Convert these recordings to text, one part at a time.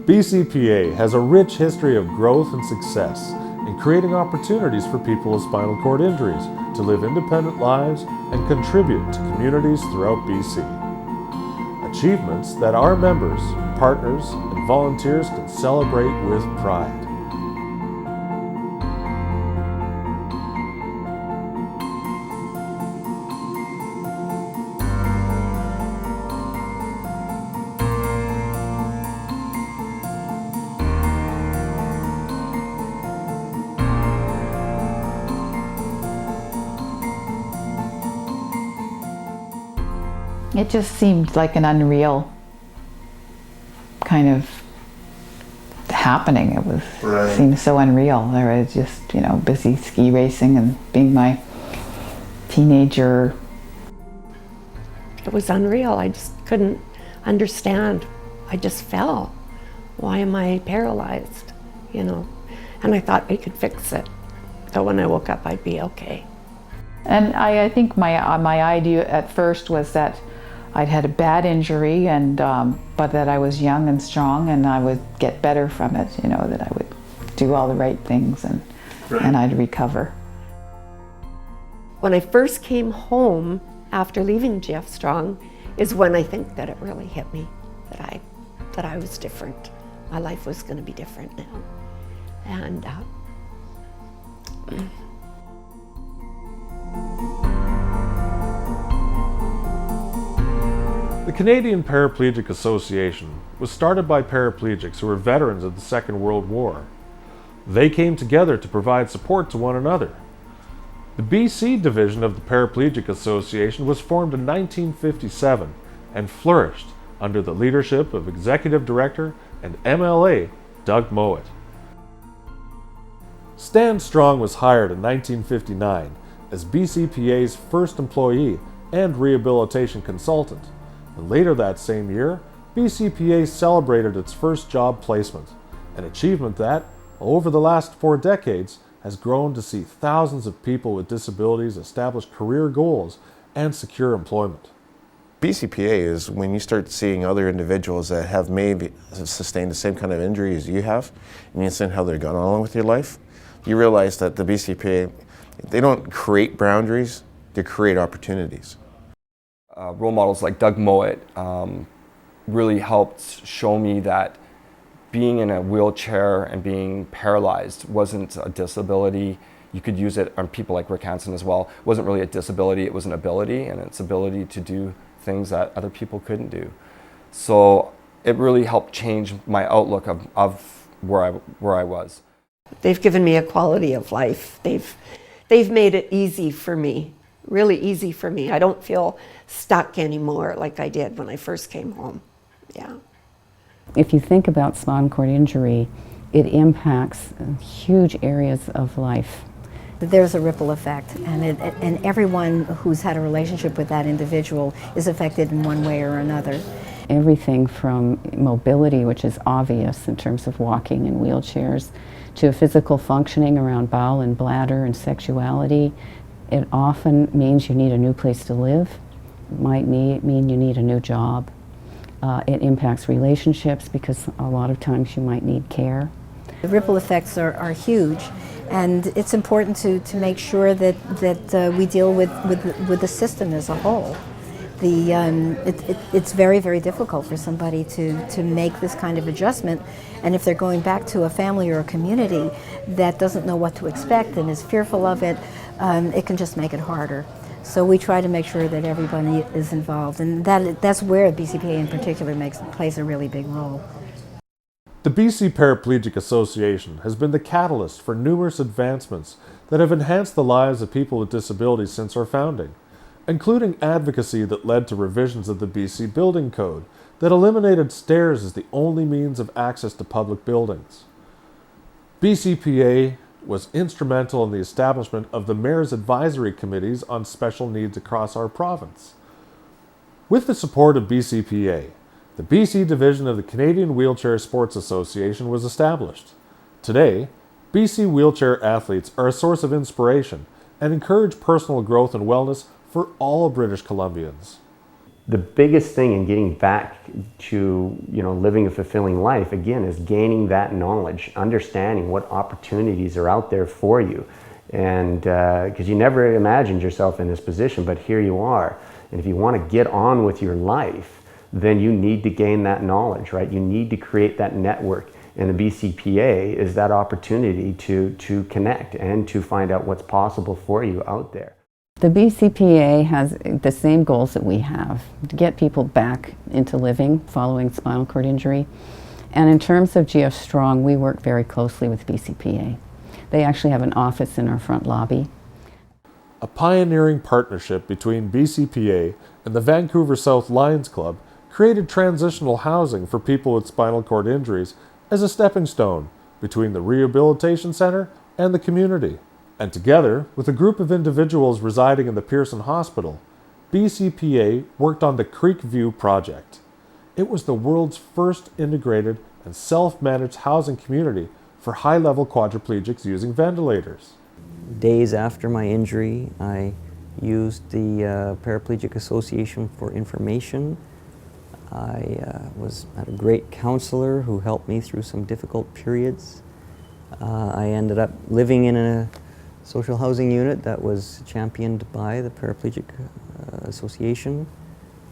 BCPA has a rich history of growth and success in creating opportunities for people with spinal cord injuries to live independent lives and contribute to communities throughout BC. Achievements that our members, partners, and volunteers can celebrate with pride. It just seemed like an unreal kind of happening. It was seemed so unreal. There was just, busy ski racing and being my teenager. It was unreal. I just couldn't understand. I just fell. Why am I paralyzed? And I thought I could fix it. So when I woke up, I'd be okay. And I think my idea at first was that I'd had a bad injury, but that I was young and strong, and I would get better from it. That I would do all the right things, and I'd recover. When I first came home after leaving GF Strong, is when I think that it really hit me that I was different. My life was going to be different now, and. The Canadian Paraplegic Association was started by paraplegics who were veterans of the Second World War. They came together to provide support to one another. The BC division of the Paraplegic Association was formed in 1957 and flourished under the leadership of Executive Director and MLA Doug Mowat. Stan Strong was hired in 1959 as BCPA's first employee and rehabilitation consultant. And later that same year, BCPA celebrated its first job placement, an achievement that, over the last 4 decades, has grown to see thousands of people with disabilities establish career goals and secure employment. BCPA is when you start seeing other individuals that have maybe sustained the same kind of injury as you have, and you see how they've gone along with your life, you realize that the BCPA, they don't create boundaries, they create opportunities. Role models like Doug Mowat really helped show me that being in a wheelchair and being paralyzed wasn't a disability. You could use it on people like Rick Hansen as well. It wasn't really a disability, it was an ability, and its ability to do things that other people couldn't do. So it really helped change my outlook of where I was. They've given me a quality of life. They've made it easy for me. Really easy for me. I don't feel stuck anymore like I did when I first came home. Yeah. If you think about spinal cord injury, it impacts huge areas of life. There's a ripple effect, and everyone who's had a relationship with that individual is affected in one way or another. Everything from mobility, which is obvious in terms of walking in wheelchairs, to physical functioning around bowel and bladder and sexuality. It often means you need a new place to live. It might mean you need a new job. It impacts relationships because a lot of times you might need care. The ripple effects are huge, and it's important to make sure that we deal with the system as a whole. It's very, very difficult for somebody to make this kind of adjustment, and if they're going back to a family or a community that doesn't know what to expect and is fearful of it, it can just make it harder. So we try to make sure that everybody is involved, and that's where BCPA in particular plays a really big role. The BC Paraplegic Association has been the catalyst for numerous advancements that have enhanced the lives of people with disabilities since our founding, including advocacy that led to revisions of the BC Building Code that eliminated stairs as the only means of access to public buildings. BCPA was instrumental in the establishment of the Mayor's Advisory Committees on Special Needs across our province. With the support of BCPA, the BC division of the Canadian Wheelchair Sports Association was established. Today, BC wheelchair athletes are a source of inspiration and encourage personal growth and wellness for all British Columbians. the biggest thing in getting back to, living a fulfilling life, again, is gaining that knowledge, understanding what opportunities are out there for you. And because you never imagined yourself in this position, but here you are. And if you want to get on with your life, then you need to gain that knowledge, right? You need to create that network. And the BCPA is that opportunity to connect and to find out what's possible for you out there. The BCPA has the same goals that we have, to get people back into living following spinal cord injury. And in terms of GF Strong, we work very closely with BCPA. They actually have an office in our front lobby. A pioneering partnership between BCPA and the Vancouver South Lions Club created transitional housing for people with spinal cord injuries as a stepping stone between the rehabilitation center and the community. And together, with a group of individuals residing in the Pearson Hospital, BCPA worked on the Creek View project. It was the world's first integrated and self-managed housing community for high-level quadriplegics using ventilators. Days after my injury, I used the Paraplegic Association for information. I had a great counselor who helped me through some difficult periods. I ended up living in a social housing unit that was championed by the Paraplegic Association.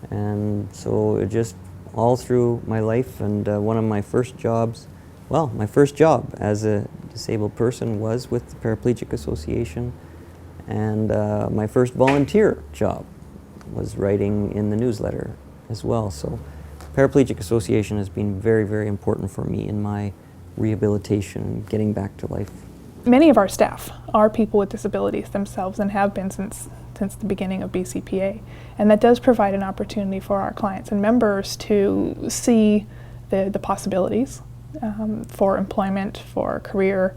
And so it just all through my life, and one of my first jobs, my first job as a disabled person was with the Paraplegic Association, and my first volunteer job was writing in the newsletter as well. So Paraplegic Association has been very, very important for me in my rehabilitation and getting back to life. Many of our staff are people with disabilities themselves and have been since the beginning of BCPA. And that does provide an opportunity for our clients and members to see the possibilities for employment, for career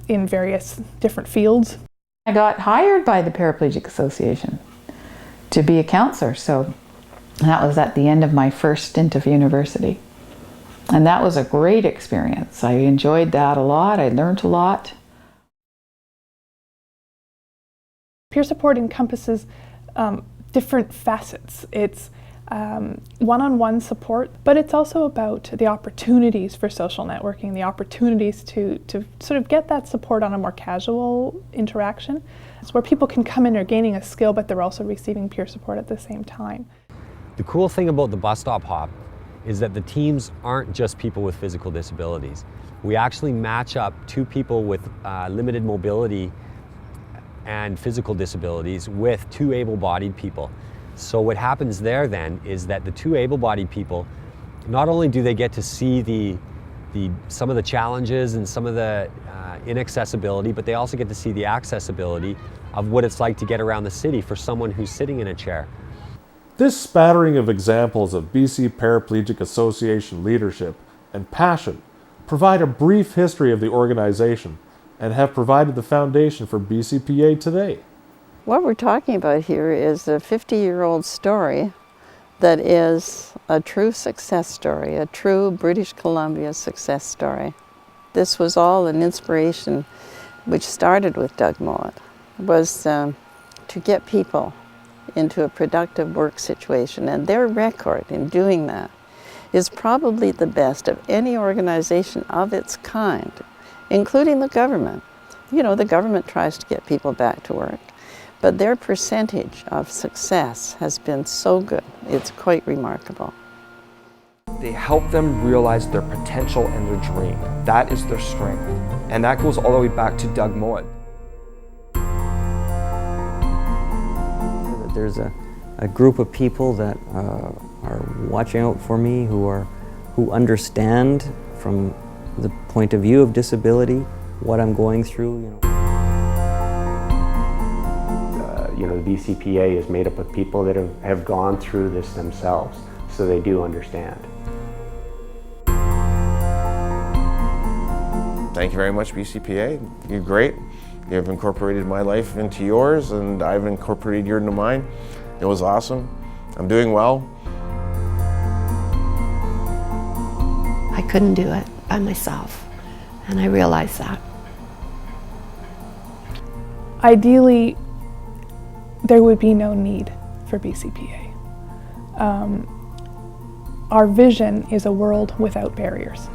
in various different fields. I got hired by the Paraplegic Association to be a counselor, so that was at the end of my first stint of university. And that was a great experience. I enjoyed that a lot. I learned a lot. Peer support encompasses different facets. It's one-on-one support, but it's also about the opportunities for social networking, the opportunities to sort of get that support on a more casual interaction. It's where people can come in, are gaining a skill, but they're also receiving peer support at the same time. The cool thing about the bus stop hop is that the teams aren't just people with physical disabilities. We actually match up two people with limited mobility and physical disabilities with two able-bodied people. So what happens there then is that the two able-bodied people, not only do they get to see some of the challenges and some of the inaccessibility, but they also get to see the accessibility of what it's like to get around the city for someone who's sitting in a chair. This spattering of examples of BC Paraplegic Association leadership and passion provide a brief history of the organization and have provided the foundation for BCPA today. What we're talking about here is a 50-year-old story that is a true success story, a true British Columbia success story. This was all an inspiration which started with Doug Mowat, was to get people into a productive work situation, and their record in doing that is probably the best of any organization of its kind, including the government. You know, the government tries to get people back to work, but their percentage of success has been so good, it's quite remarkable. They help them realize their potential and their dream. That is their strength. And that goes all the way back to Doug Mowat. There's a group of people that are watching out for me, who understand from the point of view of disability what I'm going through. The BCPA is made up of people that have gone through this themselves, so they do understand. Thank you very much, BCPA. You're great. You've incorporated my life into yours, and I've incorporated yours into mine. It was awesome. I'm doing well. I couldn't do it by myself, and I realized that. Ideally, there would be no need for BCPA. our vision is a world without barriers.